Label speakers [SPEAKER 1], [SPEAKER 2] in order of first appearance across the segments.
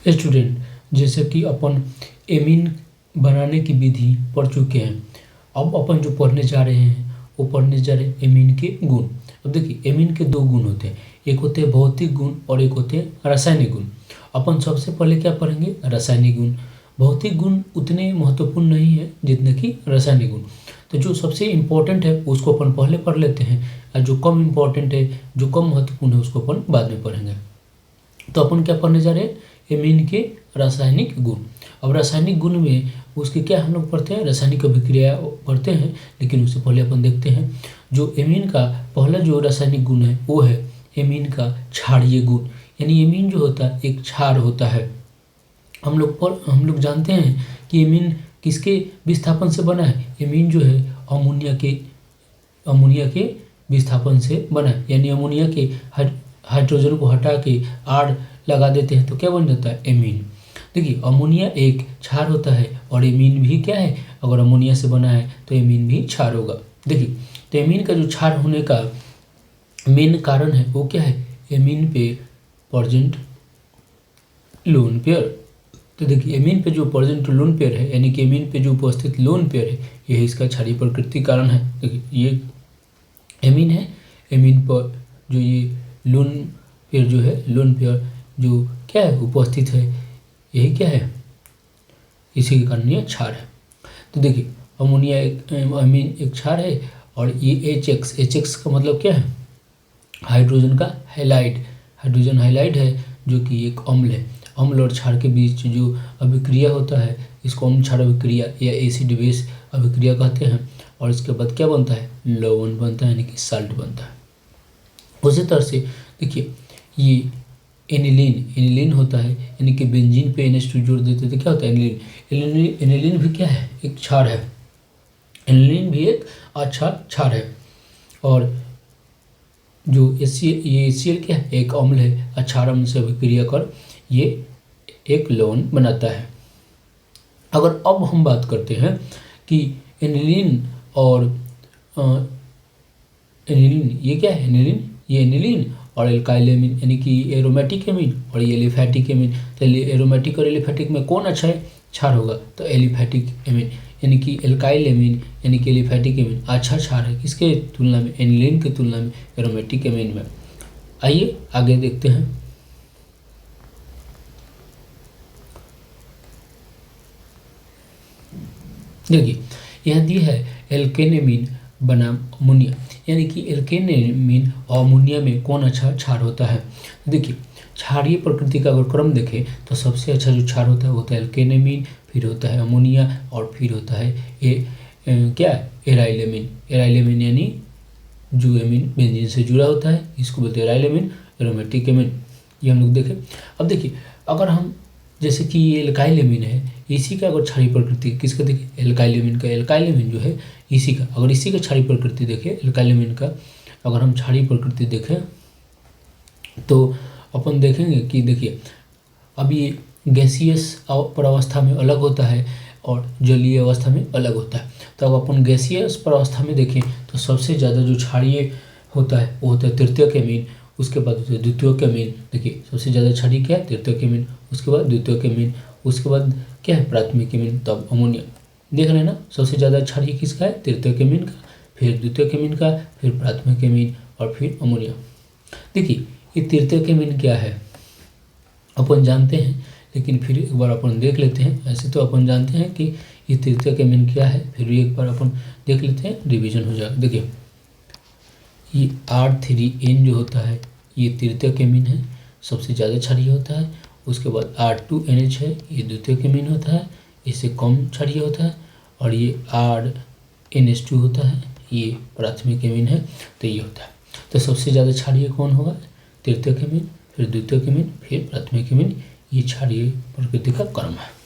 [SPEAKER 1] Student, जैसे कि अपन amine बनाने की विधि पढ़ चुके हैं, अब अपन जो पढ़ने जा रहे हैं वो पढ़ने जा रहे हैं एमीन के गुण। अब देखिए, एमीन के दो गुण होते हैं, एक होते हैं भौतिक गुण और एक होते हैं रासायनिक गुण। अपन सबसे पहले क्या पढ़ेंगे? रासायनिक गुण। भौतिक गुण उतने महत्वपूर्ण नहीं है जितने कि रासायनिक गुण। तो जो सबसे इम्पोर्टेंट है उसको अपन पहले पढ़ लेते हैं, और जो कम इम्पोर्टेंट है, जो कम महत्वपूर्ण है, उसको अपन बाद में पढ़ेंगे। तो अपन क्या पढ़ने जा रहे हैं? एमीन के रासायनिक गुण। अब रासायनिक गुण में उसके क्या हम लोग पढ़ते हैं? रासायनिक अभिक्रिया पढ़ते हैं, लेकिन उससे पहले अपन देखते हैं जो एमीन का पहला जो रासायनिक गुण है वो है एमीन का क्षारीय गुण। यानी एमीन जो होता है एक क्षार होता है। हम लोग जानते हैं कि एमीन किसके विस्थापन से बना है? एमीन जो है अमोनिया के विस्थापन से बना है। यानी अमोनिया के हाइड्रोजन को हटा के आर लगा देते हैं तो क्या बन जाता है? एमीन। देखिए, अमोनिया एक क्षार होता है और एमीन भी क्या है? अगर अमोनिया से बना है तो एमीन भी क्षार होगा। देखिए, तो एमीन का जो क्षार होने का मेन कारण है वो क्या है? एमीन पे प्रेजेंट लोन पेयर। तो देखिए, एमीन पे जो प्रेजेंट लोन पेयर है, यानी कि एमीन पे जो उपस्थित लोन पेयर है, यही इसका क्षारीय प्रकृति कारण है। देखिए, ये एमीन है, एमीन पर जो ये लोन पेयर जो है, लोन पेयर जो क्या है उपस्थित है, यही क्या है? इसी के कारण ये क्षार है। तो देखिए, अमोनिया एमीन एक क्षार है, और ये एच एक्स का मतलब क्या है? हाइड्रोजन का हैलाइड, हाइड्रोजन हैलाइड है, जो कि एक अम्ल है। अम्ल और क्षार के बीच जो अभिक्रिया होता है इसको अम्ल क्षार अभिक्रिया या एसिड बेस अभिक्रिया कहते हैं। और इसके बाद क्या बनता है? लवण बनता है, यानी कि साल्ट बनता है। उसी तरह से देखिए, ये एनिलीन होता है, यानी कि बेंजीन पे NH2 जोड़ देते तो क्या होता है? एनिलीन। एनिलीन भी क्या है? एक क्षार है। एनिलीन भी एक अच्छा क्षार है। और जो ये HCl क्या है? एक अम्ल है, क्षार अम्ल से अभिक्रिया कर ये एक लवण बनाता है। अगर अब हम बात करते हैं कि एनिलीन और एनिलीन, ये क्या है? एनिलीन, ये एनिलीन और एल्काइल एमीन, यानी कि एरोमेटिक एमीन और ये एलिफैटिक एमीन। तो एरोमेटिक और एलिफैटिक में कौन अच्छा है? क्षार होगा, तो एलिफैटिक एमीन, यानी कि एल्काइल एमीन यानी कि एलिफैटिक एमीन अच्छा क्षार है किसके तुलना में? एनिलीन की तुलना में, एरोमेटिक एमीन में। आइए आगे देखते हैं। देखिए, यहाँ दी है एल्केन एमीन बनाम अमोनिया, यानी कि एल्केन एमीन और अमोनिया में कौन अच्छा क्षार होता है? देखिए, क्षारीय प्रकृति का अगर क्रम देखें तो सबसे अच्छा जो क्षार होता है वो होता है एल्केन एमीन, फिर होता है अमोनिया, और फिर होता है क्या? Aryl amine. एराइल एमीन यानी जो एमीन बेंजीन से जुड़ा होता है इसको बोलते हैं एराइल एमीन, एरोमेटिक एमीन। ये हम लोग देखें। अब देखिए, अगर हम जैसे कि ये एल्काइल एमीन है, इसी का अगर क्षारीय प्रकृति किसका देखिए? एल्काइल एमीन का। एल्काइल एमीन जो है इसी का, अगर इसी का क्षारीय प्रकृति देखें एल्काइल एमीन का, अगर हम क्षारीय प्रकृति देखें तो अपन देखेंगे कि देखिए, अब ये गैसियस अवस्था में अलग होता है और जलीय अवस्था में अलग होता है। तो अब अपन गैसियस अवस्था में देखें तो सबसे ज़्यादा जो क्षारीय होता है वो होता है तृतीयक एमीन, उसके बाद होता है द्वितीयक एमीन। देखिए, सबसे ज़्यादा क्षारीय क्या है? तृतीयक एमीन, उसके बाद द्वितीयक एमीन, उसके बाद क्या है? प्राथमिक एमीन, तब अमोनिया। देख रहे हैं ना, सबसे ज़्यादा क्षारीय किसका है? तृतीयक एमीन का, फिर द्वितीयक एमीन का, फिर प्राथमिक एमीन और फिर अमोनिया। देखिए, ये तृतीयक एमीन क्या है अपन जानते हैं, लेकिन फिर एक बार अपन देख लेते हैं। ऐसे तो अपन जानते हैं कि ये तृतीयक एमीन क्या है, फिर भी एक बार अपन देख लेते हैं, रिवीजन हो जाएगा। देखिए, ये R3N जो होता है ये तृतीयक एमीन है, सबसे ज़्यादा क्षारीय होता है। उसके बाद R2NH है, ये द्वितीयक एमीन होता है, इससे कम क्षारीय होता है। और ये RNH2 होता है, ये प्राथमिक एमीन है, तो ये होता है। तो सबसे ज़्यादा क्षारीय कौन होगा? तृतीयक एमीन, फिर द्वितीयक एमीन, फिर प्राथमिक एमीन। ये क्षारीय प्रकृति का क्रम है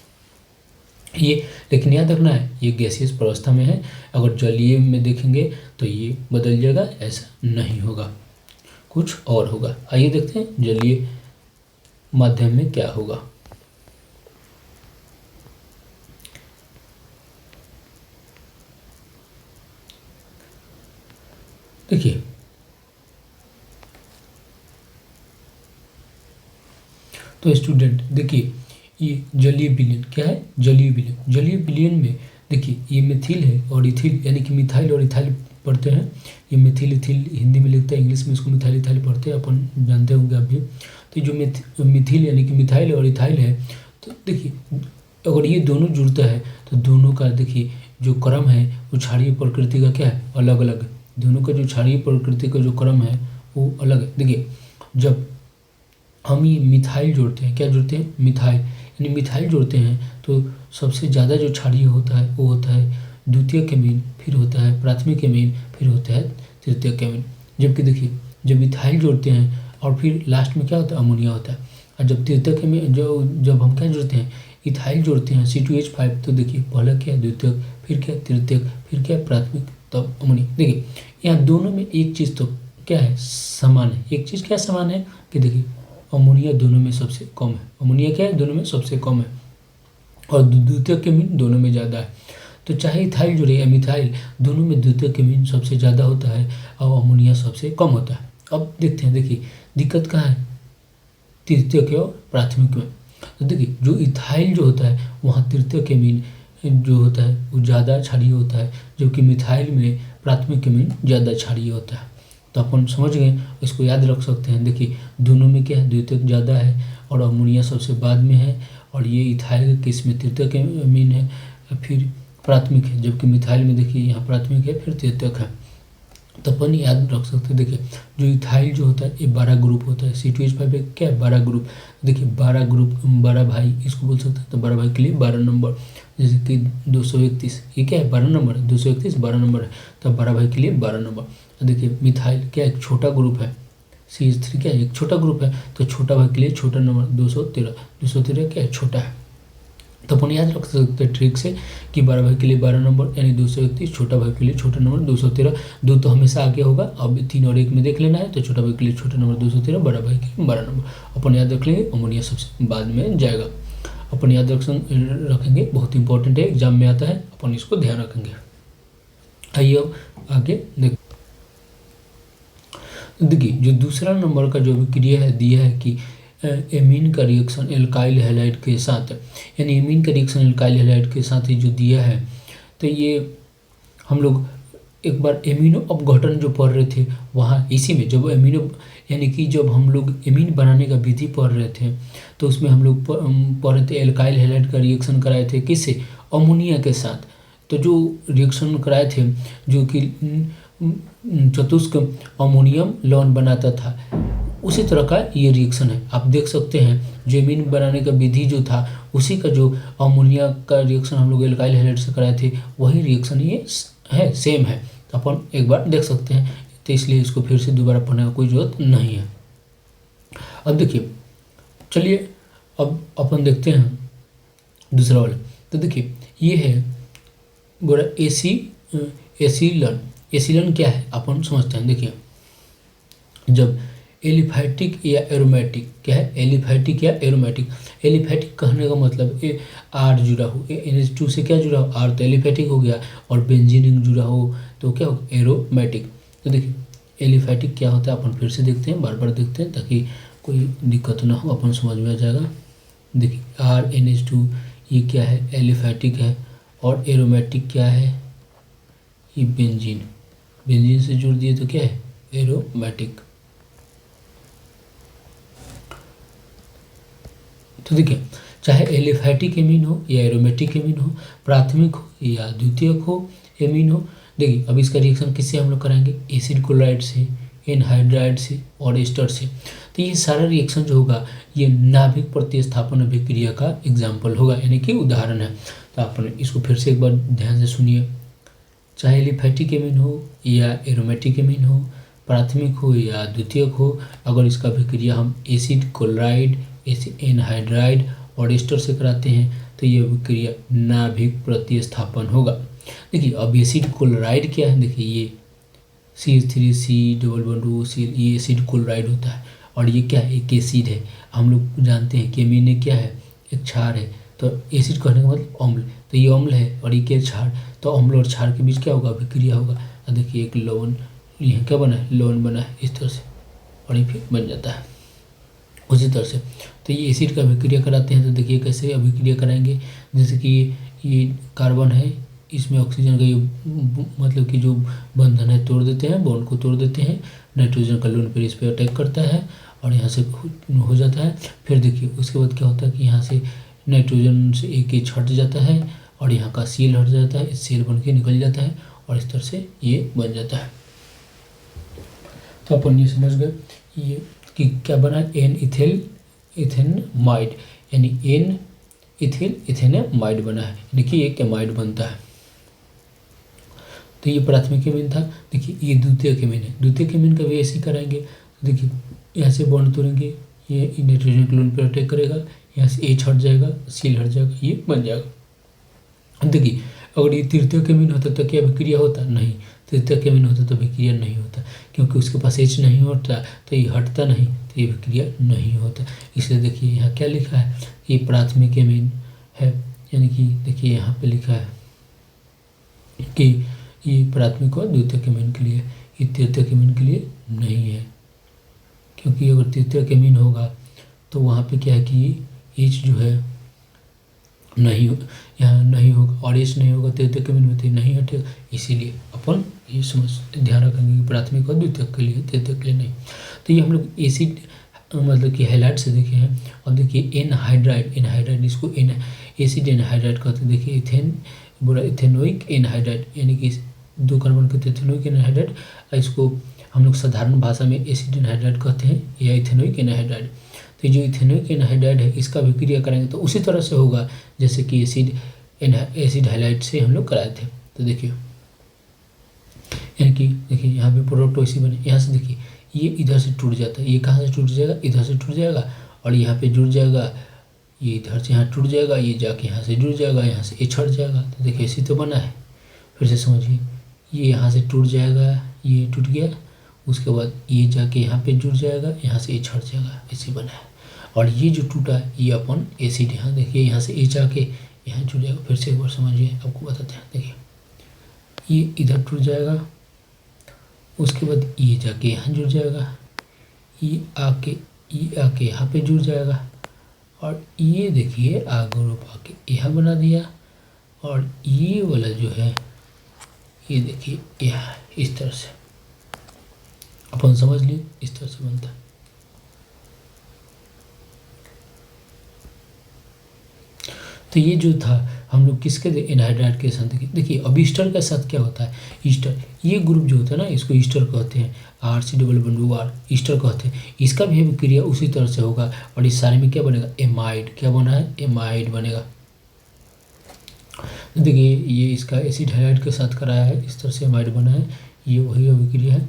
[SPEAKER 1] ये। लेकिन याद रखना है ये गैसियस अवस्था में है, अगर जलीय में देखेंगे तो ये बदल जाएगा, ऐसा नहीं होगा, कुछ और होगा। आइए देखते हैं जलीय माध्यम में क्या होगा। देखिए, तो स्टूडेंट देखिए, ये जलीय विलयन क्या है, जलीय विलयन। जलीय विलयन में देखिए ये मिथिल है और इथिल, यानी कि मिथाइल और इथाइल पढ़ते हैं। ये मिथिल इथिल हिंदी में लिखते हैं, इंग्लिश में इसको मिथाइल इथाइल पढ़ते हैं, अपन जानते होंगे आप भी। तो जो मिथिल यानी कि मिथाइल और इथाइल है, तो देखिए अगर ये दोनों जुड़ता है तो दोनों का देखिए जो क्रम है वो क्षारीय प्रकृति का क्या है, अलग अलग है। दोनों का जो क्षारीय प्रकृति का जो क्रम है वो अलग है। देखिए जब हम ये मिथाइल जोड़ते हैं, क्या जोड़ते हैं, मिथाइल, यानी मिथाइल जोड़ते हैं तो सबसे ज़्यादा जो क्षारीय होता है वो होता है द्वितीयक एमीन, फिर होता है प्राथमिक एमीन, फिर होता है तृतीयक एमीन। जबकि देखिए जब मिथाइल जोड़ते हैं और फिर लास्ट में क्या होता है, अमोनिया होता है। और जब तृतीयक एमीन जब हम क्या जोड़ते हैं, इथाइल जोड़ते हैं C2H5, तो देखिए पहला क्या है, द्वितीयक, फिर क्या तृतीयक, फिर क्या प्राथमिक, तब अमोनिया। देखिए यहाँ दोनों में एक चीज़ तो क्या है, समान है। एक चीज़ क्या समान है कि देखिए अमोनिया दोनों में सबसे कम है। अमोनिया क्या है, दोनों में सबसे कम है, और द्वितीयक एमीन दोनों में ज़्यादा है। तो चाहे इथाइल जुड़े या मिथाइल, दोनों में द्वितीयक एमीन सबसे ज़्यादा होता है और अमोनिया सबसे कम होता है। अब देखते हैं, देखिए दिक्कत कहाँ है, तृतीयक और प्राथमिक में। तो देखिए जो इथाइल जो होता है वहाँ तृतीयक एमीन जो होता है वो ज़्यादा क्षारीय होता है, जबकि मिथाइल में प्राथमिक एमीन ज़्यादा क्षारीय होता है। तो अपन समझ गए, इसको याद रख सकते हैं। देखिए दोनों में क्या है, द्वितीयक ज़्यादा है और अमोनिया सबसे बाद में है, और ये इथाइल के केस में तृतीयक एमीन है, फिर प्राथमिक है, जबकि मिथाइल में देखिए यहाँ प्राथमिक है फिर तृतीयक है। तो अपन याद रख सकते हैं। देखिए जो इथाइल जो होता है ये 12 ग्रुप होता है। C2H5 क्या है, 12 ग्रुप। देखिए 12 ग्रुप, 12 भाई इसको बोल सकते हैं। तो 12 भाई के लिए 12 नंबर, जैसे कि 231, ये क्या है, 12 नंबर है, 231 12 नंबर है, तो 12 भाई के लिए 12 नंबर। तो देखिए मिथाइल क्या एक छोटा ग्रुप है, CH3 क्या है, एक छोटा ग्रुप है, तो छोटा भाई के लिए छोटा नंबर 213, 213 क्या है, छोटा है। तो अपन याद रख सकते हैं ट्रिक से कि 12 भाई के लिए 12 नंबर यानी 231, छोटा भाई के लिए छोटा नंबर 213। 2 तो हमेशा आगे होगा, अब 3 और 1 में देख लेना है। तो छोटा भाई के लिए छोटा नंबर 213, बड़ा भाई के लिए 12 नंबर। अपन याद रख लेंगे, अमोनिया सबसे बाद में जाएगा। अपन याद रखेंगे, बहुत इंपॉर्टेंट है, एग्जाम में आता है, अपन इसको ध्यान रखेंगे। आइए अब आगे देखिए जो दूसरा नंबर का जो विक्रिया है दिया है कि एमीन का रिएक्शन एल्काइल हैलाइड के साथ, यानी एमीन का रिएक्शन एल्काइल हैलाइड के साथ ही जो दिया है, तो ये हम लोग एक बार एमिनो अपघटन जो पढ़ रहे थे वहाँ इसी में जब एमिनो यानी कि जब हम लोग एमीन बनाने का विधि पढ़ रहे थे तो उसमें हम लोग पढ़ रहे थे एल्काइल हैलाइड का रिएक्शन कराए थे किससे, अमोनिया के साथ। तो जो रिएक्शन कराए थे जो कि चतुष्क अमोनियम लवण बनाता था, उसी तरह का ये रिएक्शन है। आप देख सकते हैं जो एमीन बनाने का विधि जो था उसी का जो अमोनिया का रिएक्शन हम लोग एल्काइल हैलाइड से कराए थे वही रिएक्शन ये है, सेम है। तो अपन एक बार देख सकते हैं, तो इसलिए इसको फिर से दोबारा पढ़ने का कोई ज़रूरत नहीं है। अब देखिए चलिए अब अपन देखते हैं दूसरा वाला। तो देखिए ये है गोरा एसिलन। एसिलन क्या है अपन समझते हैं। देखिए जब एलिफैटिक या एरोमेटिक, क्या है एलिफैटिक या एरोमेटिक, एलिफैटिक कहने का मतलब ए आर जुड़ा हो, NH2 से क्या जुड़ा हो, आर, तो एलिफैटिक हो गया, और बेंजीन जुड़ा हो तो क्या हो, एरोमेटिक। तो देखिए एलिफैटिक क्या होता है अपन फिर से देखते हैं, बार बार देखते हैं ताकि कोई दिक्कत ना हो, अपन समझ में आ जाएगा। देखिए RNH2 ये क्या है, एलिफैटिक है, और एरोमेटिक क्या है, ये बेंजीन, बेंजीन से जुड़ दिए तो क्या है, एरोमेटिक। तो देखिए चाहे एलिफैटिक एमीन हो या एरोमेटिक एमीन हो, प्राथमिक हो या द्वितीयक हो एमीन हो, देखिए अब इसका रिएक्शन किससे हम लोग कराएंगे, एसिड क्लोराइड से, एनहाइड्राइड से और एस्टर से। तो ये सारा रिएक्शन जो होगा ये नाभिक प्रतिस्थापन अभिक्रिया का एग्जाम्पल होगा, यानी कि उदाहरण है। तो आपने इसको फिर से एक बार ध्यान से सुनिए, चाहे एलिफैटिक एमीन हो या एरोमेटिक एमीन हो, प्राथमिक हो या द्वितीयक हो, अगर इसका अभिक्रिया हम एसिड क्लोराइड, एनहाइड्राइड और एस्टर से कराते हैं तो ये अभिक्रिया नाभिक प्रतिस्थापन होगा। देखिए अब एसिड क्लोराइड क्या है, देखिए ये CH3C++2 ये एसिड क्लोराइड होता है, और ये क्या है, एक एसिड है। हम लोग जानते हैं कि एमीन क्या है, एक क्षार है। तो एसिड कहने का मतलब अम्ल, तो ये अम्ल है और ये क्या क्षार, तो अम्ल और क्षार के बीच क्या होगा, अभिक्रिया होगा। और देखिए एक लवण, यहाँ क्या बना है, लवण बना है इस तरह से, और ये फिर बन जाता है। उसी तरह से तो ये एसिड का अभिक्रिया कराते हैं। तो देखिए कैसे अभिक्रिया कराएंगे, जैसे कि ये कार्बन है, इसमें ऑक्सीजन का ये मतलब कि जो बंधन है तोड़ देते हैं, बॉन्ड को तोड़ देते हैं, नाइट्रोजन का लोन पर इस पर अटैक करता है और यहाँ से हो जाता है। फिर देखिए उसके बाद क्या होता है कि यहाँ से नाइट्रोजन से एक एच हट जाता है और यहाँ का सील हट जाता है, सील बन के निकल जाता है और इस तरह से ये बन जाता है। तो अपन ये समझ गए ये कि क्या बना, एन इथेनमाइड, यानी एन इथिल इथेनमाइड बना है, यानी कि एक एमाइड बनता है। तो ये प्राथमिक एमीन था। देखिए ये द्वितीयक एमीन है, द्वितीयक एमीन का भी ऐसे ही कराएंगे। तो देखिए यहाँ से बॉन्ड तोड़ेंगे, ये नाइट्रोजन के लोन पर अटैक करेगा, यहाँ से एच हट जाएगा, सील हट जाएगा, ये बन जाएगा। देखिए अगर ये तृतीयक एमीन होता तो क्या अभिक्रिया होता, नहीं, तृतीयक एमीन होता तो अभिक्रिया नहीं होता, क्योंकि उसके पास एच नहीं होता तो ये हटता नहीं, तो ये अभिक्रिया नहीं होता। इसलिए देखिए यहाँ क्या लिखा है, ये प्राथमिक एमीन है, यानी कि देखिए यहाँ पे लिखा है कि ये प्राथमिक और द्वितीयक एमीन के लिए, ये तृतीयक एमीन के लिए नहीं है, क्योंकि अगर तृतीयक एमीन होगा तो वहाँ पे क्या है कि एच जो है नहीं, यहाँ नहीं होगा और एच नहीं होगा, तृतीयक एमीन में तो नहीं हटेगा। इसीलिए अपन ये समझ ध्यान रखेंगे कि प्राथमिक और द्वितीयक के लिए, तृतीयक के लिए नहीं। तो ये हम लोग एसिड मतलब कि हैलाइड से देखे हैं। और देखिए एनहाइड्राइड, इसको एसिड एनहाइड्राइड कहते हैं। देखिए इथेनोइक एनहाइड्राइड, यानी कि 2 कार्बन के इथेनोइक एनहाइड्राइड, इसको हम लोग साधारण भाषा में एसिड एनहाइड्राइड कहते हैं या इथेनोइक एनहाइड्राइड। तो जो इथेनोइक एनहाइड्राइड है इसका अभिक्रिया करेंगे तो उसी तरह से होगा जैसे कि एसिड हैलाइड से हम लोग कराए थे। तो देखिए यानी कि देखिए यहाँ पे प्रोडक्ट वैसी बने, यहाँ से देखिए ये इधर से टूट जाता है, ये कहाँ से टूट जाएगा, इधर से टूट जाएगा और यहाँ पे जुड़ जाएगा, ये इधर से यहाँ टूट जाएगा, ये जाके यहाँ से जुड़ जाएगा, यहाँ से ये छट जाएगा। तो देखिए ऐसे तो बना है। फिर से समझिए, ये यहाँ से टूट जाएगा, ये टूट गया, उसके बाद ये जाके यहाँ पे जुड़ जाएगा, यहाँ से ये छट जाएगा, ऐसे बना है। और ये जो टूटा है ये अपन एसिड, यहाँ देखिए यहाँ से ये जाके यहाँ जुड़ जाएगा। फिर से एक बार समझिए, आपको बताते हैं। देखिए ये इधर टूट जाएगा, उसके बाद ये जाके यहाँ जुड़ जाएगा, ये आके यहाँ पे जुड़ जाएगा और ये देखिए आगे रूप आके यहाँ बना दिया। और ये वाला जो है ये देखिए यहाँ इस तरह से अपन समझ लिए, इस तरह से बनता है। तो ये जो था हम लोग किसके एनहाइड्राइड के साथ देखिए। अब ईस्टर के साथ क्या होता है, ईस्टर ये ग्रुप जो होता है ना, इसको ईस्टर कहते हैं, RC+R ईस्टर कहते हैं। इसका भी अभिक्रिया उसी तरह से होगा और इस सारे में क्या बनेगा, एमाइड। क्या बना है, एमाइड बनेगा। तो देखिए ये इसका एसिड हैलाइड के साथ कराया है, इस तरह से एमाइड बना है, ये वही अभिक्रिया है।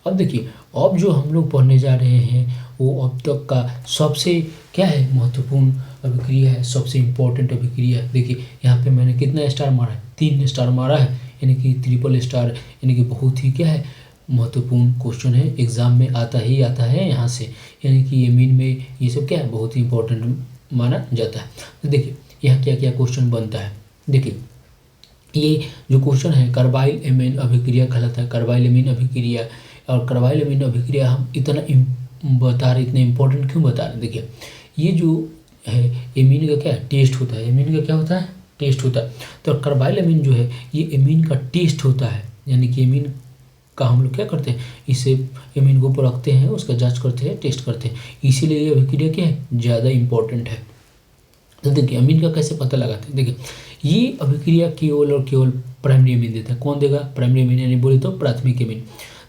[SPEAKER 1] अब देखिए अब जो हम लोग पढ़ने जा रहे हैं वो अब तक का सबसे क्या है, महत्वपूर्ण अभिक्रिया है, सबसे इम्पोर्टेंट अभिक्रिया है। देखिए यहाँ पे मैंने कितना स्टार मारा है, 3 स्टार मारा है, यानी कि ट्रिपल स्टार, यानी कि बहुत ही क्या है महत्वपूर्ण क्वेश्चन है, एग्जाम में आता ही आता है यहाँ से, यानी कि ये मीन में ये सब क्या है बहुत ही इंपॉर्टेंट माना जाता है। तो देखिए यहाँ क्या क्या क्वेश्चन बनता है। देखिए ये जो क्वेश्चन है कार्बाइल एमीन अभिक्रिया कहलाता है, कार्बाइल एमीन अभिक्रिया। और कार्बाइल एमीन अभिक्रिया हम इतना बता रहे, इतने इंपॉर्टेंट क्यों बता रहे, देखिए ये जो है एमीन का क्या है, टेस्ट होता है, एमीन का क्या होता है, टेस्ट होता है। तो कार्बाइल एमीन जो है ये एमीन का टेस्ट होता है, यानी कि एमीन का हम लोग क्या करते हैं, इसे एमीन को परखते हैं, उसका जांच करते हैं, टेस्ट करते हैं, इसीलिए ये अभिक्रिया क्या है ज़्यादा इंपॉर्टेंट है। तो देखिए एमीन का कैसे पता लगाते हैं, देखिए ये अभिक्रिया केवल और केवल प्राइमरी एमीन देता है। कौन देगा, प्राइमरी एमीन, यानी बोले तो प्राथमिक एमीन,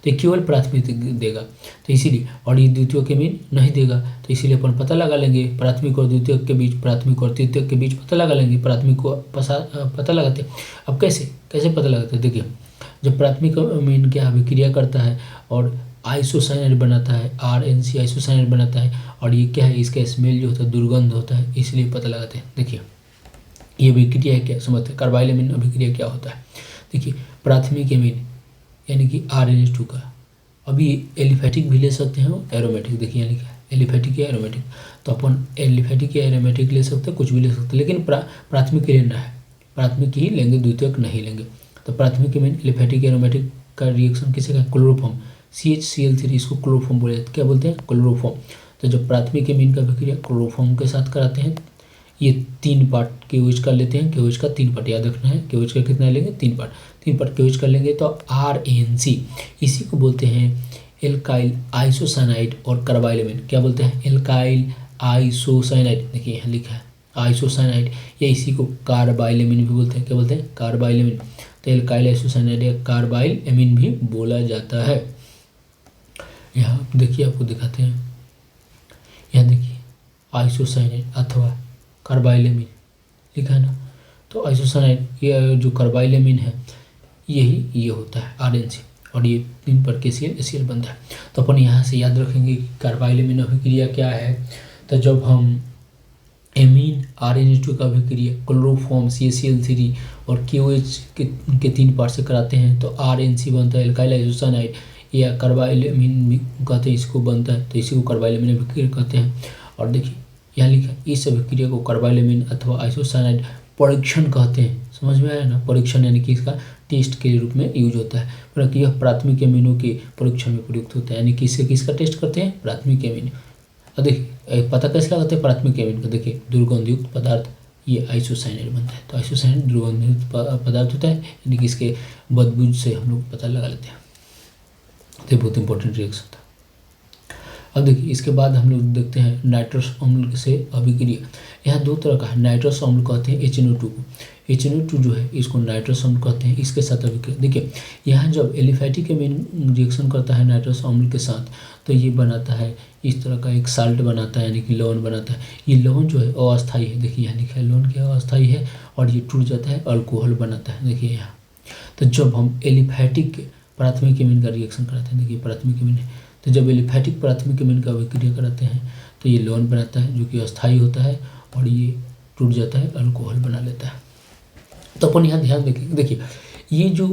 [SPEAKER 1] तो केवल प्राथमिक देगा। तो इसीलिए, और ये द्वितीयक एमीन नहीं देगा, तो इसीलिए अपन पता लगा लेंगे प्राथमिक और द्वितीयक के बीच, प्राथमिक और तृतीयक के बीच पता लगा लेंगे, प्राथमिक को पता लगाते हैं। अब कैसे पता लगाते हैं, देखिए जब प्राथमिक एमीन क्या अभिक्रिया करता है और आइसोसाइनाइड बनाता है, RNC आइसोसाइनाइड बनाता है, और ये क्या है इसका स्मेल जो होता है दुर्गंध होता है, इसलिए पता लगाते हैं। देखिए ये अभिक्रिया है क्या समझते हैं, कार्बाइल एमीन अभिक्रिया क्या होता है। देखिए प्राथमिक एमीन यानी कि RNH2 का, अभी एलिफेटिक भी ले सकते हैं, एरोमेटिक, देखिए यानी क्या एलिफेटिक या एरोमेटिक, तो अपन एलिफेटिक या एरोमेटिक ले सकते हैं, कुछ भी ले सकते हैं, लेकिन प्राथमिक लेना है, प्राथमिक ही लेंगे, द्वितीयक नहीं लेंगे। तो प्राथमिक एमीन एलिफेटिक एरोमेटिक का रिएक्शन किसे का, क्लोरोफॉर्म, CHCl3, इसको क्लोरोफॉर्म बोले, क्या बोलते हैं, क्लोरोफॉर्म। तो जब प्राथमिक एमीन का अभिक्रिया क्लोरोफॉर्म के साथ कराते हैं, ये 3 पार्ट KOH का लेते हैं, KOH का 3 पार्ट याद रखना है, KOH का कितना लेंगे 3 पार्ट, 3 पार्ट KOH का लेंगे तो RNC, इसी को बोलते हैं एल्काइल आइसोसाइनाइड और कार्बाइलेमिन। क्या बोलते हैं? एल्काइल आइसोसाइनाइड, देखिए यहाँ लिखा है आइसोसाइनाइड, या इसी को कार्बाइलेमिन भी बोलते हैं। क्या बोलते हैं? कार्बाइलेमिन। तो एल्काइल आइसोसाइनाइड या कार्बाइलेमिन भी बोला जाता है। यहाँ देखिए आपको दिखाते हैं, यहाँ देखिए आइसोसाइनाइड अथवा कार्बाइलेमिन लिखा है ना। तो आइसोसाइनाइड ये जो कार्बाइलेमिन है यही ये होता है RNC, और ये 3 पर KCl बनता है। तो अपन यहाँ से याद रखेंगे कि कार्बाइलेमिन अभिक्रिया क्या है। तो जब हम एमीन RNH2 का अभिक्रिया क्लोरोफॉर्म CaCl3 और KOH के 3 पार्ट से कराते हैं तो RNC बनता है, एल्काइल आइसोसाइनाइड या कार्बाइलेमिन भी कहते हैं इसको बनता है, तो इसी को कार्बाइलेमिन अभिक्रिया कहते हैं। और देखिए यहाँ लिखा है इस अभिक्रिया को कार्बाइलेमिन अथवा आइसोसाइनाइड परीक्षण कहते हैं। समझ में आया ना? परीक्षण यानी कि इसका टेस्ट के रूप में यूज होता है, परंतु यह प्राथमिक एमिनो के परीक्षण में प्रयुक्त होता है। यानी कि इससे किसका टेस्ट करते हैं? प्राथमिक एमिनो। और देखिए पता कैसे लगाते हैं प्राथमिक एमिन का? देखिए दुर्गंधयुक्त पदार्थ ये आइसोसाइनाइड बनता है, तो आइसोसाइनाइड दुर्गंधयुक्त पदार्थ होता है, यानी कि इसके बदबू से हम लोग पता लगा लेते हैं। तो बहुत इंपॉर्टेंट रिएक्शन था। अब देखिए इसके बाद हम लोग देखते हैं नाइट्रस अम्ल से अभिक्रिया। यहाँ 2 तरह का है, नाइट्रस अम्ल कहते हैं HNO2 को, HNO2 जो है इसको नाइट्रस अम्ल कहते हैं, इसके साथ अभिक्रिया। देखिए यहाँ जब एलिफैटिक एमीन रिएक्शन करता है नाइट्रस अम्ल के साथ तो ये बनाता है इस तरह का एक साल्ट बनाता है, यानी कि लवण बनाता है। ये लवण जो है अस्थायी है, देखिए यहाँ लिखा है लवण क्या अस्थायी है, और ये टूट जाता है अल्कोहल बनाता है, देखिए यहाँ। तो जब हम एलिफैटिक प्राथमिक एमीन का रिएक्शन कराते हैं, देखिए प्राथमिक एमीन है, तो जब एलिफैटिक प्राथमिक एमीन का अभिक्रिया कराते हैं तो ये लवण बनाता है जो कि अस्थायी होता है, और ये टूट जाता है अल्कोहल बना लेता है। तो अपन यहाँ ध्यान देखिए ये जो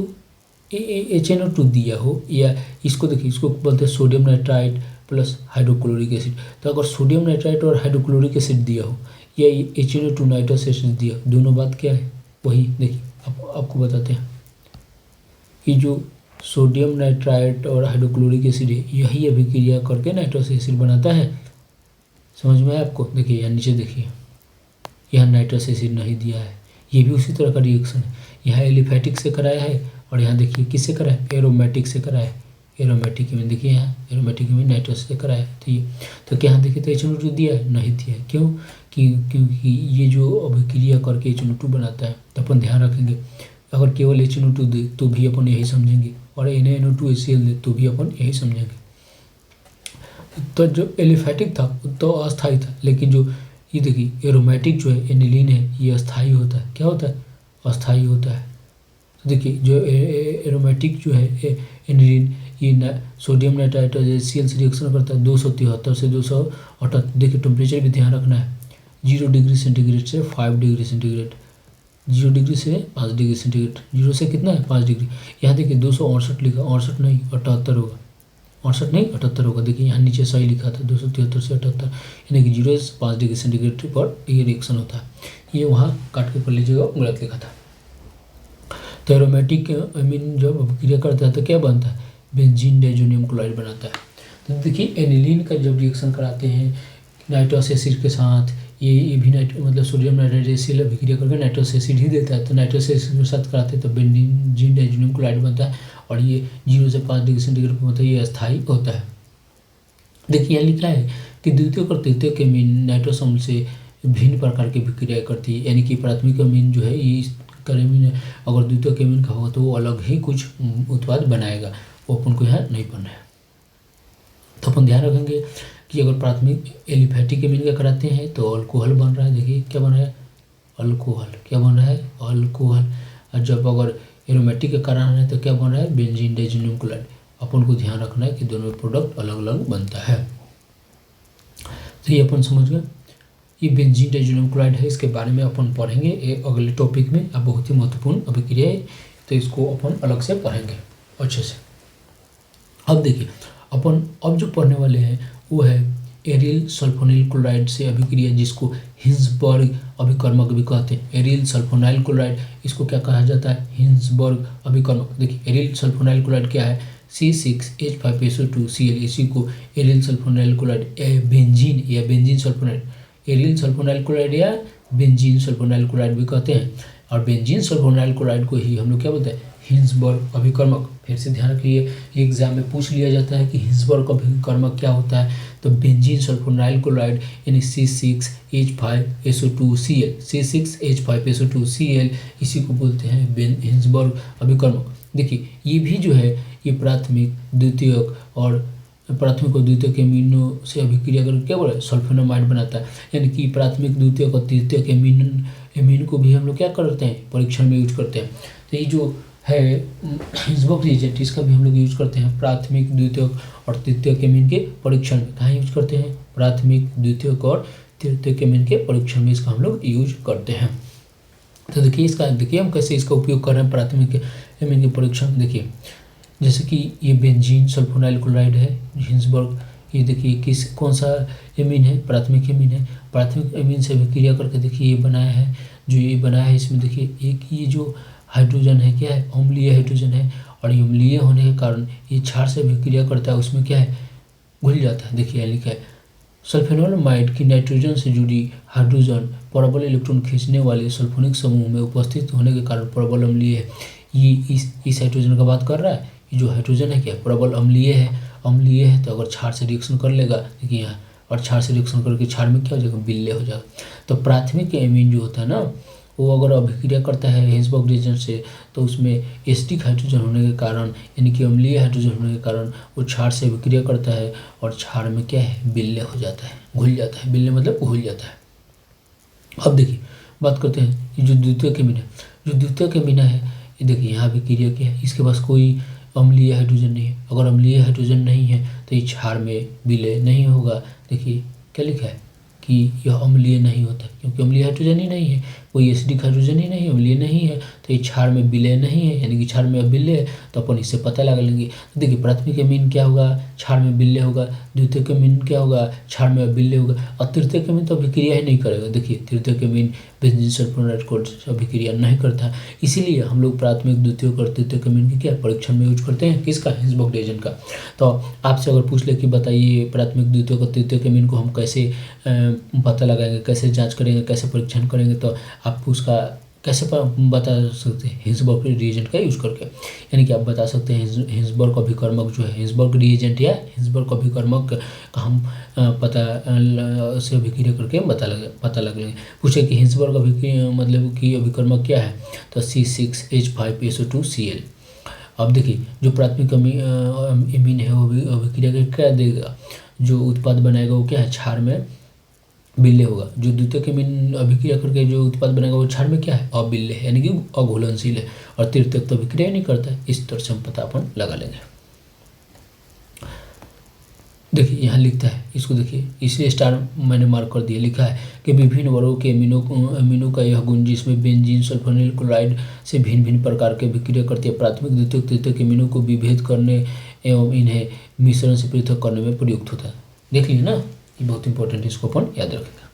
[SPEAKER 1] HNO2 दिया हो, या इसको देखिए इसको बोलते हैं sodium nitrite plus hydrochloric acid. तो अगर सोडियम नाइट्राइट और हाइड्रोक्लोरिक एसिड दिया हो या HNO2 नाइट्रस एसिड दिया, दोनों बात क्या है? वही देखिए आपको बताते हैं। ये जो सोडियम नाइट्राइट और हाइड्रोक्लोरिक एसिड है यही अभिक्रिया करके नाइट्रस एसिड बनाता है। समझ में आया आपको? देखिए यहाँ नीचे देखिए, यहाँ नाइट्रस एसिड नहीं दिया है, ये भी उसी तरह का रिएक्शन है। यहाँ एलिफैटिक से कराया है, और यहाँ देखिए किससे करा है? एरोमेटिक से करा है, एरोमेटिक में देखिए यहाँ एरोमेटिक में नाइट्रस से करा है। तो ये तो क्या यहाँ देखिए तो HNO2 दिया है? नहीं दिया है। क्यों? क्योंकि ये जो अभिक्रिया करके HNO2 बनाता है, तो अपन ध्यान रखेंगे अगर केवल HNO2 दे तो भी अपन यही समझेंगे, और NaNO2HCl दे तो भी अपन यही समझेंगे। तो जो एलिफैटिक था तो अस्थायी था, लेकिन जो ये देखिए एरोमेटिक जो है एनिलीन है ये अस्थायी होता है। क्या होता है? अस्थायी होता है। तो देखिए जो एरोमेटिक जो है एनिलीन ये सोडियम नाइट्राइट HCl से रिएक्शन करता है 273 से 278। देखिए टेम्परेचर भी ध्यान रखना है, 0 डिग्री सेंटीग्रेड से 5 डिग्री सेंटीग्रेड, 0 डिग्री से 5 डिग्री सेंटीग्रेड, 0 से कितना है 5 डिग्री। यहाँ देखिए 268 लिखा, 68 नहीं 78 होगा, 68 नहीं 78 होगा। देखिए यहाँ नीचे सही लिखा था 273 से 78, यानी कि 0 से 5 डिग्री सेंटीग्रेड पर ये रिएक्शन होता है। ये वहाँ काट के पढ़ लीजिएगा, गलत लिखा था। तो एरोमेटिक एमीन जब अभिक्रिया करता है तो क्या बनता है? बेंजीन डाइज़ोनियम क्लोराइड बनाता है। तो देखिए एनिलीन का जब रिएक्शन कराते हैं नाइट्रस एसिड के साथ, ये भी मतलब सोडियम नाइट्राइट HCl अभिक्रिया करके नाइट्रस एसिड ही देता है, तो नाइट्रस एसिड के साथ कराते हैं तो बेंजीन डाइज़ोनियम क्लोराइड बनता है, और ये 0 से 5 डिग्री सेंटीग्रेड पर होता है, ये अस्थायी होता है। देखिए यहाँ लिखा है कि द्वितीयक और तृतीयक एमीन नाइट्रस अम्ल से भिन्न प्रकार की अभिक्रिया करती है, यानी कि प्राथमिक एमीन जो है ये एमीन है, अगर द्वितीयक एमीन का होगा तो वो अलग ही कुछ उत्पाद बनाएगा, वो अपन को यहाँ नहीं पढ़ना है। तो अपन ध्यान रखेंगे कि अगर प्राथमिक एलिफैटिक एमीन का कराते हैं तो अल्कोहल बन रहा है। देखिए क्या बन रहा है? अल्कोहल। क्या बन रहा है? अल्कोहल। और जब अगर एरोमेटिक का कराना है तो क्या बन रहा है? Benzene डाइज़ोनियम chloride. अपन को ध्यान रखना है कि दोनों प्रोडक्ट अलग अलग बनता है। तो ये अपन समझ गए, ये बेंजीन डाइज़ोनियम क्लोराइड है, इसके बारे में अपन पढ़ेंगे अगले टॉपिक में। अब बहुत ही महत्वपूर्ण अभिक्रिया है, तो इसको अपन अलग से पढ़ेंगे अच्छे से। अब देखिए अपन अब जो पढ़ने वाले हैं वो है एरिल सल्फोनिल क्लोराइड से अभिक्रिया, जिसको हिंसबर्ग अभिकर्मक भी कहते हैं। एरिल सल्फोनाइल क्लोराइड, इसको क्या कहा जाता है? हिंसबर्ग अभिकर्मक। देखिए एरिल सल्फोनाइल क्लोराइड क्या है? C6H5SO2Cl, इसी को एरियल सल्फोनाइल क्लोराइड बेंजीन या बेंजीन सल्फोनाइड, एरियल सल्फोनाइल क्लोराइड या बेंजीन सल्फोनाइल क्लोराइड भी कहते हैं। और बेंजीन सल्फोनाइल क्लोराइड को ही हम लोग क्या बोलते हैं, हिंसबर्ग अभिकर्मक। फिर से ध्यान रखिए, एग्जाम में पूछ लिया जाता है कि हिंसबर्ग अभिकर्मक क्या होता है, तो बेंजीन सल्फोनाइल क्लोराइड यानी C6H5SO2Cl, C6H5SO2Cl इसी को बोलते हैं हिंसबर्ग अभिकर्मक। देखिए ये भी जो है ये प्राथमिक द्वितीयक और द्वितीयक एमिनो से अभिक्रिया करके क्या बोला सल्फोनामाइड बनाता है। यानी कि प्राथमिक द्वितीयक और तृतीयक एमीन को भी हम लोग क्या करते हैं, परीक्षण में यूज करते हैं। तो ये जो है हिंसबर्ग रिएजेंट, इसका भी हम लोग यूज करते हैं प्राथमिक द्वितीयक और तृतीयक एमीन के परीक्षण में। कहाँ यूज करते हैं, प्राथमिक द्वितीयक और तृतीयक एमीन के परीक्षण में इसका हम लोग यूज करते हैं। तो देखिए हम कैसे इसका उपयोग कर रहे हैं प्राथमिक एमीन के परीक्षण में। देखिए जैसे कि ये बेंजीन सल्फोनाइल क्लोराइड है हिंसबर्ग, ये देखिए कौन सा एमीन है, प्राथमिक एमीन है। प्राथमिक एमीन से अभिक्रिया करके देखिए ये बनाया है, जो ये बनाया है इसमें देखिए एक ये जो हाइड्रोजन है क्या है, अम्लीय हाइड्रोजन है, और ये अम्लीय होने के कारण ये क्षार से अभिक्रिया करता है, उसमें क्या है घुल जाता है। देखिए लिखा है सल्फेनोलमाइड की नाइट्रोजन से जुड़ी हाइड्रोजन प्रबल इलेक्ट्रॉन खींचने वाले सल्फोनिक समूह में उपस्थित होने के कारण प्रबल अम्लीय है। ये इस हाइड्रोजन का बात कर रहा है, ये जो हाइड्रोजन है क्या प्रबल अम्लीय है। तो अगर क्षार से रिएक्शन कर लेगा, देखिए यहाँ, और क्षार से रिएक्शन करके क्षार में क्या हो जाएगा, विलय हो जाएगा। तो प्राथमिक एमीन जो होता है ना, वो अगर अभिक्रिया करता है हिंसबर्ग रिएजेंट से, तो उसमें एसिडिक हाइड्रोजन होने के कारण यानी कि अम्लीय हाइड्रोजन होने के कारण वो क्षार से अभिक्रिया करता है और क्षार में क्या है विलय हो जाता है, घुल जाता है। विलय मतलब घुल जाता है। अब देखिए बात करते हैं ये जो द्वितीयक एमीन है, ये देखिए यहाँ अभिक्रिया क्या है, इसके पास कोई अम्लीय हाइड्रोजन नहीं है। अगर अम्लीय हाइड्रोजन नहीं है तो ये क्षार में विलय नहीं होगा। देखिए क्या लिखा है कि यह अम्लीय नहीं होता, क्योंकि अम्लीय हाइड्रोजन ही नहीं है, कोई एसिडिक हाइड्रोजन ही नहीं, अम्लीय नहीं है, तो ये क्षार में विलय नहीं है, यानी कि क्षार में अविलय है। तो अपन इससे पता लगा लेंगे। तो देखिए प्राथमिक एमीन क्या होगा, क्षार में विलय होगा। द्वितीयक एमीन क्या होगा, क्षार में अविलय होगा। और तृतीयक एमीन तो अभिक्रिया ही नहीं करेगा। देखिए तृतीयक एमीन बेंजीन सल्फोनाइड से अभिक्रिया नहीं करता, इसीलिए हम लोग प्राथमिक द्वितीयक और तृतीयक एमीन की क्या परीक्षण में यूज करते हैं, किसका, हिंसबर्ग रिएजेंट का। तो आपसे अगर पूछ ले कि बताइए प्राथमिक द्वितीयक और तृतीयक एमीन को हम कैसे पता लगाएंगे, कैसे जांच करेंगे, कैसे परीक्षण करेंगे, तो आप उसका कैसे बता सकते हैं, हिंसबर्ग रिएजेंट का यूज करके। यानी कि आप बता सकते हैं हिंसबर्ग अभिकर्मक जो है, हिंसबर्ग रिएजेंट या हिंसबर्ग अभिकर्मक का हम पता से अभिक्रिया करके पता लग लेंगे। पूछे कि हिंसबर्ग मतलब कि अभिकर्मक क्या है, तो C6H5SO2Cl। अब देखिए जो प्राथमिक एमीन है वो अभिक्रिया के क्या देगा, जो उत्पाद बनाएगा वो क्या है, क्षार में विलय होगा। जो द्वितीयक एमीन अभिक्रिया करके जो उत्पाद बनेगा वो क्षार में क्या है, अविलय है, यानी कि अघुलनशील है। और तृतीयक तो अभिक्रिया नहीं करता है। इस तरह से हम पता अपन लगा लेंगे। देखिए यहाँ लिखता है, इसको देखिए इसलिए स्टार मैंने मार्क कर दिया, लिखा है कि विभिन्न वर्गों के एमीनों का यह गुण जिसमें बेंजीन सल्फोनाइल क्लोराइड से भिन्न भिन्न प्रकार के अभिक्रिया करती है, प्राथमिक द्वितीयक तृतीयक एमीनों को विभेद करने एवं इन्हें मिश्रण से पृथक करने में प्रयुक्त होता है। देख लीजिए ना, ये बहुत इंपॉर्टेंट है, इसको अपन याद रखेगा।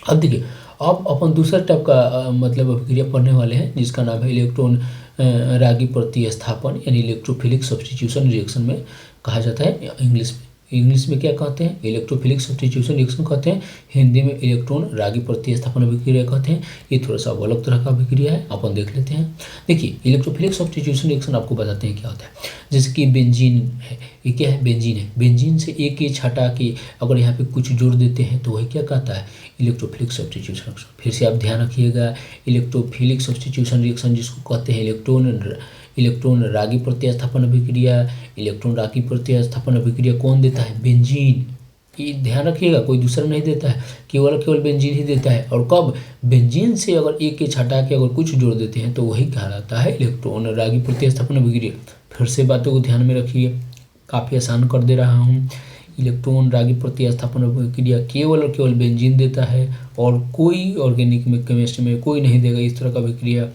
[SPEAKER 1] अब देखिए अब अपन दूसरा टाइप का मतलब अभिक्रिया पढ़ने वाले हैं, जिसका नाम है इलेक्ट्रॉन रागी प्रतिस्थापन, यानी इलेक्ट्रोफिलिक सब्स्टिट्यूशन रिएक्शन में कहा जाता है। इंग्लिश में क्या कहते हैं, इलेक्ट्रोफिलिक सब्स्टिट्यूशन रिएक्शन कहते हैं। हिंदी में इलेक्ट्रॉन रागी प्रतिस्थापन अभिक्रिया कहते हैं। ये थोड़ा सा अलग तरह का अभिक्रिया है, अपन देख लेते हैं। देखिए इलेक्ट्रोफिलिक सब्स्टिट्यूशन रिएक्शन आपको बताते हैं क्या होता है। जैसे कि बेंजीन है, ये क्या है, बेंजीन है। बेंजीन से एक एच हटा के अगर यहाँ पे कुछ जोड़ देते हैं तो वही क्या कहता है, इलेक्ट्रोफिलिक सब्स्टिट्यूशन रिएक्शन। फिर से आप ध्यान रखिएगा, इलेक्ट्रोफिलिक सब्स्टिट्यूशन रिएक्शन जिसको कहते हैं इलेक्ट्रॉन रागी प्रतिस्थापन अभिक्रिया। इलेक्ट्रॉन रागी प्रतिस्थापन अभिक्रिया कौन देता है, बेंजीन। ये ध्यान रखिएगा, कोई दूसरा नहीं देता है, केवल बेंजीन ही देता है। और कब, बेंजीन से अगर एक एच हटा के अगर कुछ जोड़ देते हैं तो वही कहलाता है इलेक्ट्रॉन रागी प्रतिस्थापन अभिक्रिया। फिर से बातों को ध्यान में रखिए, काफ़ी आसान कर दे रहा हूँ। इलेक्ट्रॉन रागी प्रतिस्थापन अभिक्रिया केवल और केवल बेंजीन देता है, और कोई ऑर्गेनिक में केमिस्ट्री में कोई नहीं देगा इस तरह का अभिक्रिया।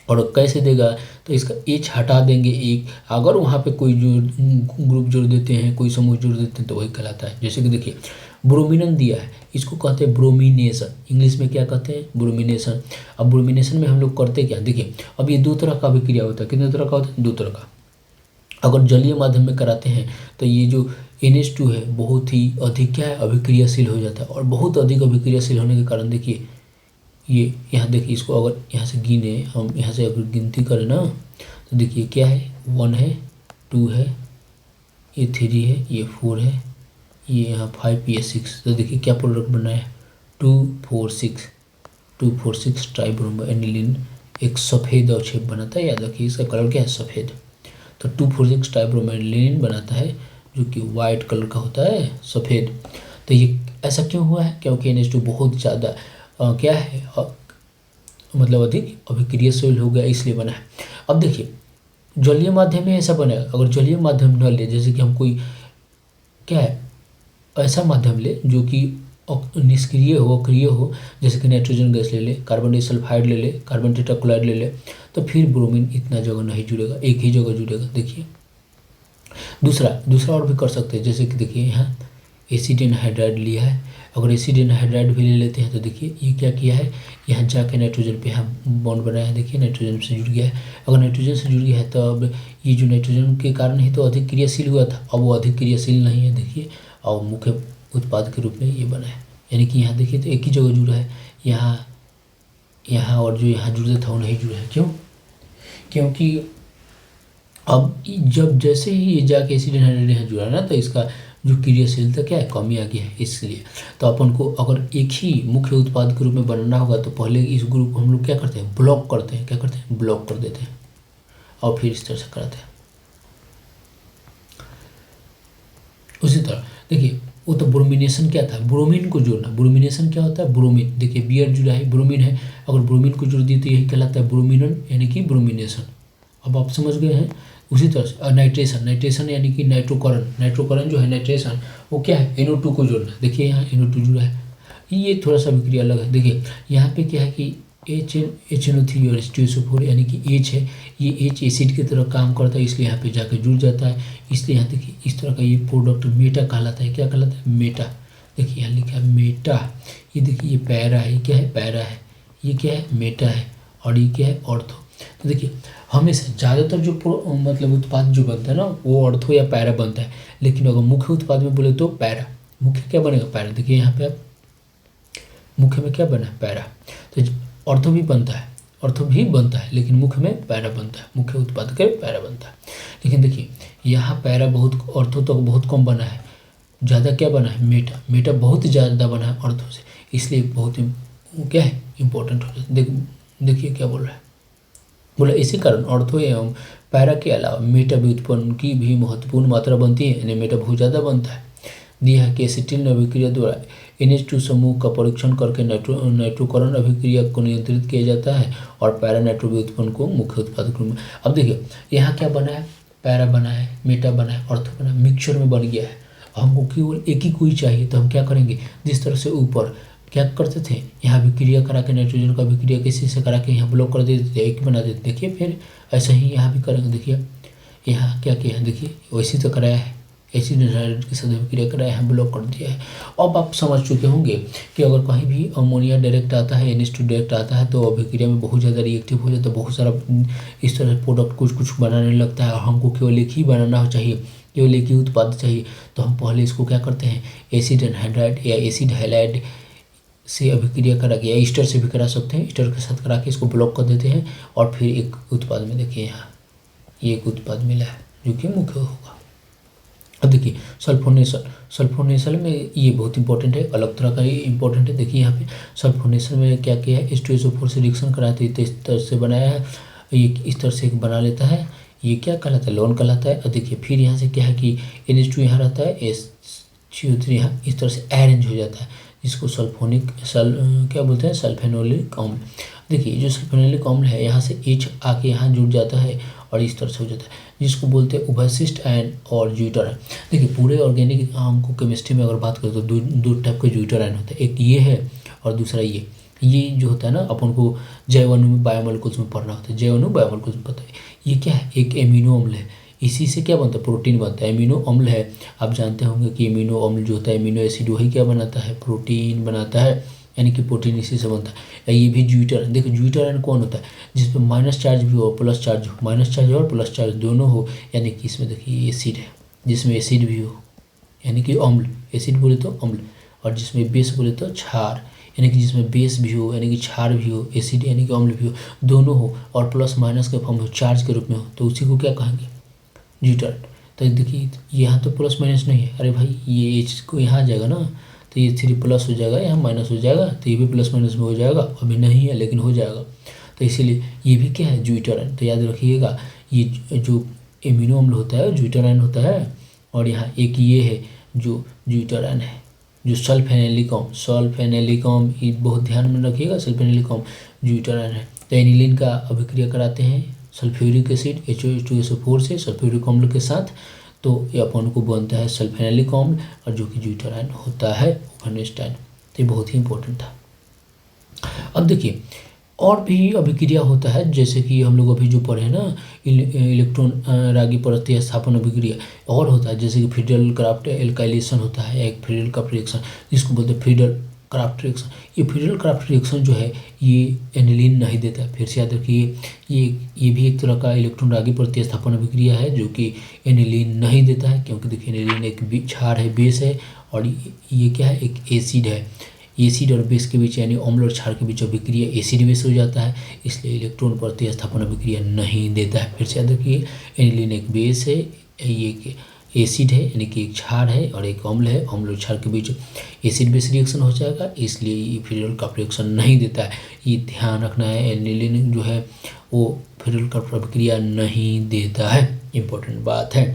[SPEAKER 1] और कैसे देगा, तो इसका एच हटा देंगे एक, अगर वहाँ पे कोई जो ग्रुप जोड़ देते हैं, कोई समूह जोड़ देते हैं तो वही कहलाता है। जैसे कि देखिए ब्रोमिनन दिया है, इसको कहते हैं ब्रोमिनेशन, इंग्लिश में क्या कहते हैं, ब्रोमिनेशन। अब ब्रोमिनेशन में हम लोग करते क्या, देखिए अब ये दो तरह का अभिक्रिया होता है। कितने तरह का होता है, दो तरह का। अगर जलीय माध्यम में कराते हैं तो ये जो NH2 है बहुत ही अधिक क्या है अभिक्रियाशील हो जाता है, और बहुत अधिक अभिक्रियाशील होने के कारण देखिए ये यहाँ देखिए, इसको अगर यहाँ से गिने हम, यहाँ से अगर गिनती करें ना तो देखिए क्या है 1 है, 2 है, ये 3 है, ये 4 है, ये यहाँ 5, ये 6। तो देखिए क्या प्रोडक्ट बना है 2,4,6 ट्राइब्रोमो एनिलीन, एक सफ़ेद अवक्षेप बनाता है। याद रखिए इसका कलर क्या है सफ़ेद। तो 2,4,6 ट्राइब्रोमो एनिलीन बनाता है जो कि वाइट कलर का होता है सफ़ेद। तो ये ऐसा क्यों हुआ है, क्योंकि NH2 बहुत ज़्यादा क्या है मतलब अधिक अभिक्रियाशील हो गया इसलिए बना है। अब देखिए जलीय माध्यम में ऐसा बनेगा, अगर जलीय माध्यम न ले, जैसे कि हम कोई क्या है ऐसा माध्यम ले जो कि निष्क्रिय हो अक्रिय हो, जैसे कि नाइट्रोजन गैस ले ले, कार्बन डाइसल्फाइड ले ले, कार्बन टेट्राक्लोराइड ले ले, तो फिर ब्रोमीन इतना जगह नहीं जुड़ेगा, एक ही जगह जुड़ेगा। देखिए दूसरा और भी कर सकते हैं, जैसे कि देखिए यहाँ एसिड एनहाइड्राइड लिया है, अगर एसिड एनहाइड्राइड भी ले लेते हैं तो देखिए ये क्या किया है, यहाँ जाके नाइट्रोजन पे यहाँ बॉन्ड बनाया है, देखिए नाइट्रोजन से जुड़ गया है। अगर नाइट्रोजन से जुड़ गया है तो अब ये जो नाइट्रोजन के कारण ही तो अधिक क्रियाशील हुआ था, अब वो अधिक क्रियाशील नहीं है देखिए, और मुख्य उत्पाद के रूप में ये बना है। यानी कि यहाँ देखिए तो एक ही जगह जुड़ा है, यहाँ और जो यहाँ जुड़ा था वो नहीं जुड़ा है। क्यों? क्योंकि अब जब जैसे ही ये जाके एसिड एनहाइड्राइड यहाँ जुड़ा ना तो इसका जो क्रियाशीलता क्या है कमी आ गया है। इसलिए तो अपन को अगर एक ही मुख्य उत्पाद के रूप में बनाना होगा तो पहले इस ग्रुप को हम लोग क्या करते हैं ब्लॉक करते हैं, क्या करते हैं ब्लॉक कर देते हैं, और फिर इस तरह से कराते हैं। उसी तरह देखिए वो तो ब्रोमिनेशन क्या था, ब्रोमीन को जोड़ना। ब्रोमिनेशन क्या होता है, ब्रोमीन देखिए बियर जुड़ा है ब्रोमीन है, अगर ब्रोमीन को जोड़ दिए तो यही कहलाता है ब्रोमिनन यानी कि ब्रोमिनेशन। अब आप समझ गए हैं। उसी तरह से नाइट्रेशन यानी कि नाइट्रोकरण जो है नाइट्रेशन वो क्या है NO2 को जोड़ना। देखिए यहाँ NO2 जुड़ा है, ये थोड़ा सा विक्रिया अलग है। देखिए यहाँ पे क्या है कि HNO3 और H2SO4 यानी कि H है, ये H एसिड की तरह काम करता है इसलिए यहाँ पे जाके जुड़ जाता है। इसलिए यहाँ देखिए इस तरह का ये प्रोडक्ट मेटा कहलाता है। क्या कहलाता है मेटा। देखिए यहाँ लिखा है मेटा, ये देखिए ये पैरा है, ये क्या है पैरा है, ये क्या है मेटा है, और ये क्या है ऑर्थो। तो देखिए हमेशा ज़्यादातर जो मतलब उत्पाद जो बनता है ना वो ऑर्थो या पैरा बनता है, लेकिन अगर मुख्य उत्पाद में बोले तो पैरा। मुख्य क्या बनेगा पैरा। देखिए यहाँ पे आप मुख्य में क्या बना है पैरा, तो ऑर्थो भी बनता है लेकिन मुख्य में पैरा बनता है, मुख्य उत्पाद के पैरा बनता है। लेकिन देखिए यहाँ पैरा बहुत, ऑर्थो तो बहुत कम बना है, ज़्यादा क्या बना है मेटा बहुत ज़्यादा बना है ऑर्थो से, इसलिए बहुत क्या है इंपॉर्टेंट हो जाता है। देखिए क्या बोल रहा है, बोला इसी कारण ऑर्थो एवं पैरा के अलावा मेटा व्युत्पन्न की भी महत्वपूर्ण मात्रा बनती है, यानी मेटा बहुत ज़्यादा बनता है। दिया है कि एसिटिल अभिक्रिया द्वारा NH2 समूह का परीक्षण करके नाइट्रोकरण अभिक्रिया को नियंत्रित किया जाता है और पैरा नाइट्रो व्युत्पन्न को मुख्य उत्पाद में। अब देखिए यहाँ क्या बना है पैरा बना है, मेटा बना है, ऑर्थो बना है, मिक्सचर में बन गया है। हमको केवल एक ही कोई चाहिए तो हम क्या करेंगे, जिस तरह से ऊपर क्या करते थे यहाँ अभिक्रिया करा के नाइट्रोजन का अभिक्रिया किसी से करा के यहाँ ब्लॉक कर देते थे, एक बना देते। देखिए फिर ऐसा ही यहाँ भी करेंगे। देखिए यहाँ क्या किया है, देखिए वैसे तो कराया है, एसिड एनहाइड्राइड के साथ अभिक्रिया कराया है, ब्लॉक कर दिया है। अब आप समझ चुके होंगे कि अगर कहीं भी अमोनिया डायरेक्ट आता है NH2 डायरेक्ट आता है तो अभिक्रिया में बहुत ज़्यादा रिएक्टिव हो जाता है, बहुत सारा इस तरह से प्रोडक्ट कुछ बनाने लगता है। और हमको केवल एक ही बनाना चाहिए, केवल एक ही उत्पाद चाहिए, तो हम पहले इसको क्या करते हैं एसिड एनहाइड्राइड या एसिड हैलाइड से अभिक्रिया करा के, या ईस्टर से भी करा सकते हैं, ईस्टर के साथ करा के इसको ब्लॉक कर देते हैं और फिर एक उत्पाद में देखिए यहाँ ये एक उत्पाद मिला है जो कि मुख्य होगा। अब देखिए सल्फोनेशन में ये बहुत इंपॉर्टेंट है, अलग तरह का ये इंपॉर्टेंट है। देखिए यहाँ पे सल्फोनेशन में क्या किया है H2SO4 से रिएक्शन कराते हैं तो इस तरह से बनाया है, ये इस तरह से बना लेता है, ये क्या कहलाता है लोन कहलाता है। और देखिए फिर यहाँ से क्या है कि NH2 यहाँ रहता है, SO3 यहाँ इस तरह से अरेंज हो जाता है, जिसको क्या बोलते हैं सल्फेनोलिक अम्ल। देखिए जो सल्फेनोलिक अम्ल है यहाँ से H आके यहाँ जुड़ जाता है और इस तरह से हो जाता है, जिसको बोलते हैं उभयशिष्ट आयन और ज्यूटर आयन। देखिए पूरे ऑर्गेनिक हमको केमिस्ट्री में अगर बात करें तो दो टाइप के ज्यूटर आयन होते हैं, एक ये है और दूसरा ये जो होता है ना अपन को जैव अणु में बायोमोलिक्यूल्स में पढ़ना होता है, जैव अणु बायोमोलिक्यूल्स में पता है। ये क्या है एक एमिनो अम्ल है, इसी से क्या बनता है प्रोटीन बनता है। एमिनो अम्ल है, आप जानते होंगे कि एमिनो अम्ल जो होता है एमिनो एसिड वही क्या बनाता है प्रोटीन बनाता है, यानी कि प्रोटीन इसी से बनता है। ये भी ज्यूटर, देखो ज्यूटर आयन कौन होता है, जिसमें माइनस चार्ज भी हो प्लस चार्ज हो, माइनस चार्ज और प्लस चार्ज दोनों हो, यानी कि इसमें देखिए एसिड है, जिसमें एसिड भी हो यानी कि अम्ल, एसिड बोले तो अम्ल, और जिसमें बेस बोले तो क्षार, यानी कि जिसमें बेस भी हो यानी कि क्षार भी हो, एसिड यानी कि अम्ल भी हो, दोनों हो और प्लस माइनस के फॉर्म हो, चार्ज के रूप में हो, तो उसी को क्या कहेंगे, ज्यूटर। तो देखिए यहाँ तो प्लस माइनस नहीं है, अरे भाई ये एच को यहाँ आ जाएगा ना, तो ये 3 प्लस हो जाएगा, यहाँ माइनस हो जाएगा, तो ये भी प्लस माइनस में हो जाएगा, अभी नहीं है लेकिन हो जाएगा, तो इसीलिए ये भी क्या है, ज्यूटर आयन। तो याद रखिएगा ये जो एमिनो अम्ल होता है ज्यूटर आयन होता है, और यहाँ एक ये है जो ज्यूटर आयन है, जो सल्फेनिलम, ये बहुत ध्यान में रखिएगा, सल्फेनिलम ज्यूटर आयन है। तो एनिलीन का अभिक्रिया कराते हैं सल्फ्यूरिक एसिड HO2SO4 से सल्फ्यूरिक अम्ल के साथ, तो ये अपन को बनता है सल्फेनिलिक अम्ल, और जो कि ज्यूटर आयन होता है ओवरनेस्ट आयन। तो ये बहुत ही इंपॉर्टेंट था। अब देखिए और भी अभिक्रिया होता है, जैसे कि हम लोग अभी जो पढ़े ना इलेक्ट्रॉन रागी प्रतिस्थापन अभिक्रिया, और होता है जैसे कि फ्रीडल क्राफ्ट एल्काइलेशन होता है, एक फ्रीडल क्राफ्ट रिएक्शन जिसको बोलते हैं फ्रीडल क्राफ्ट रिएक्शन। ये फ्रीडल क्राफ्ट रिएक्शन जो है ये एनिलीन नहीं देता है, फिर से याद रखिए ये भी एक तरह का इलेक्ट्रॉन रागी प्रतिस्थापन अभिक्रिया है जो कि एनिलीन नहीं देता है, क्योंकि देखिए एनिलीन एक क्षार है, बेस है, और ये क्या है, एक एसिड है। एसिड और बेस के बीच यानी अम्ल और क्षार के बीच अभिक्रिया एसिड बेस हो जाता है, इसलिए इलेक्ट्रॉन प्रतिस्थापन अभिक्रिया नहीं देता है। फिर से याद रखिए एनिलीन एक बेस है, ये एक एसिड है यानी कि एक क्षार है, और एक अम्ल है, अम्ल और क्षार के बीच एसिड बेस रिएक्शन हो जाएगा, इसलिए ये फ्रीडल क्राफ्ट रिएक्शन नहीं देता है। ये ध्यान रखना है, एनिलीन जो है वो फ्रीडल क्राफ्ट अभिक्रिया नहीं देता है, इंपॉर्टेंट बात है।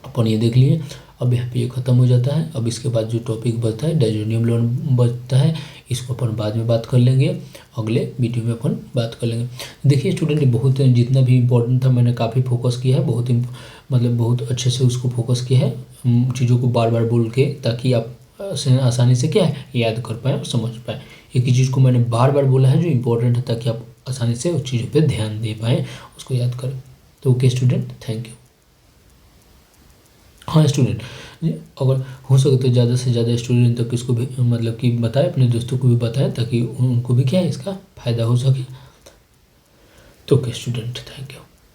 [SPEAKER 1] अपन ये देख लिए। अब यहाँ पे ये खत्म हो जाता है। अब इसके बाद जो टॉपिक बचता है डायजोनियम लोन बचता है, इसको अपन बाद में बात कर लेंगे, अगले वीडियो में अपन बात कर लेंगे। देखिए स्टूडेंट बहुत जितना भी इम्पोर्टेंट था मैंने काफ़ी फोकस किया है, बहुत अच्छे से उसको फोकस किया है, चीज़ों को बार बार बोल के, ताकि आप आसानी से क्या है याद कर पाएँ और समझ पाएँ। एक ही चीज़ को मैंने बार बार बोला है जो इम्पोर्टेंट है, ताकि आप आसानी से उस चीज़ों पर ध्यान दे पाएँ, उसको याद करें। तो ओके स्टूडेंट, थैंक यू। हाँ स्टूडेंट, अगर हो सके तो ज़्यादा से ज़्यादा स्टूडेंट तक इसको भी मतलब कि बताएं, अपने दोस्तों को भी बताएं, ताकि उनको भी क्या है इसका फ़ायदा हो सके। तो ओके स्टूडेंट, थैंक यू।